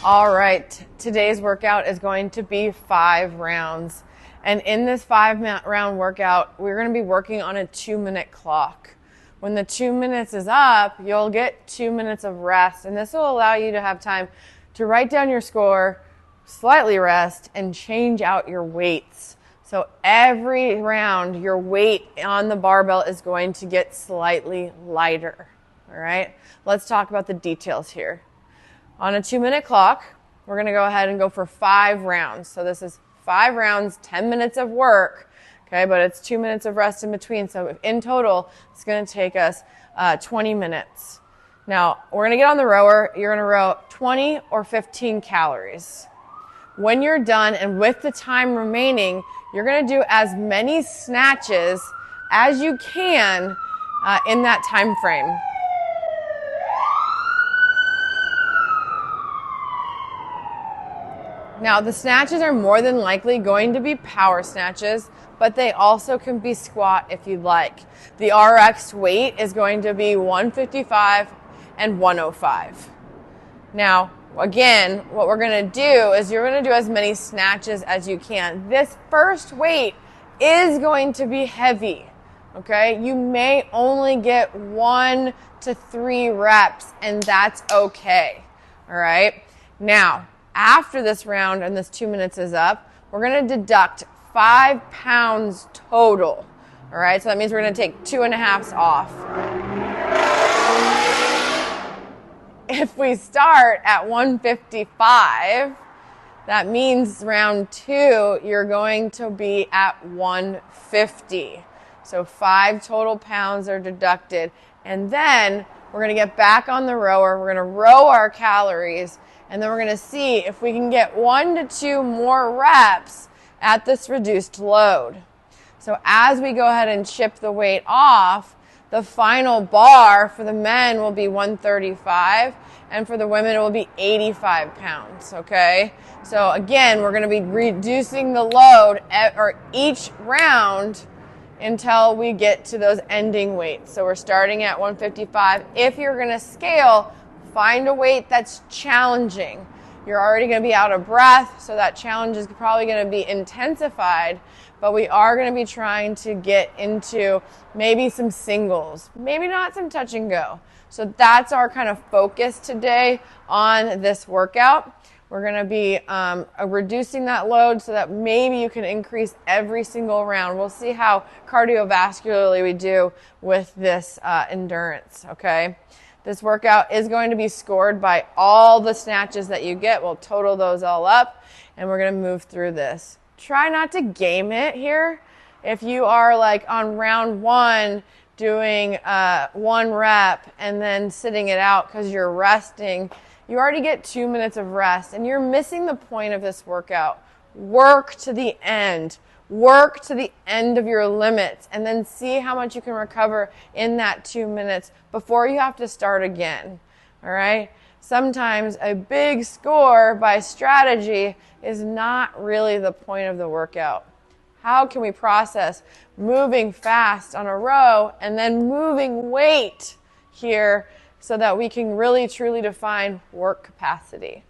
All right, today's workout is going to be 5 rounds. And in this 5-round workout, we're going to be working on a 2-minute clock. When the 2 minutes is up, you'll get 2 minutes of rest. And this will allow you to have time to write down your score, slightly rest, and change out your weights. So every round, your weight on the barbell is going to get slightly lighter. All right, let's talk about the details here. On a 2-minute clock, we're going to go ahead and go for 5 rounds. So this is 5 rounds, 10 minutes of work, okay, but it's 2 minutes of rest in between. So in total, it's going to take us 20 minutes. Now, we're going to get on the rower. You're going to row 20 or 15 calories. When you're done and with the time remaining, you're going to do as many snatches as you can in that time frame. Now, the snatches are more than likely going to be power snatches, but they also can be squat if you'd like. The RX weight is going to be 155 and 105. Now, again, what we're going to do is you're going to do as many snatches as you can. This first weight is going to be heavy, okay? You may only get 1 to 3 reps, and that's okay, all right? Now, after this round and this 2 minutes is up, we're going to deduct 5 pounds total. All right, so that means we're going to take 2.5 off. If we start at 155, that means round 2, you're going to be at 150. So 5 total pounds are deducted. And then we're going to get back on the rower. We're going to row our calories. And then we're going to see if we can get 1 to 2 more reps at this reduced load. So as we go ahead and chip the weight off, the final bar for the men will be 135, and for the women it will be 85 pounds, okay? So again, we're going to be reducing the load each round until we get to those ending weights. So we're starting at 155. If you're going to scale, find a weight that's challenging. You're already going to be out of breath, so that challenge is probably going to be intensified, but we are going to be trying to get into maybe some singles, maybe not some touch and go. So that's our kind of focus today on this workout. We're going to be reducing that load so that maybe you can increase every single round. We'll see how cardiovascularly we do with this endurance, okay? This workout is going to be scored by all the snatches that you get. We'll total those all up, and we're going to move through this. Try not to game it here. If you are like on round 1 doing 1 rep and then sitting it out because you're resting, you already get 2 minutes of rest, and you're missing the point of this workout. Work to the end. Work to the end of your limits, and then see how much you can recover in that 2 minutes before you have to start again. All right? Sometimes a big score by strategy is not really the point of the workout. How can we process moving fast on a row and then moving weight here so that we can really truly define work capacity?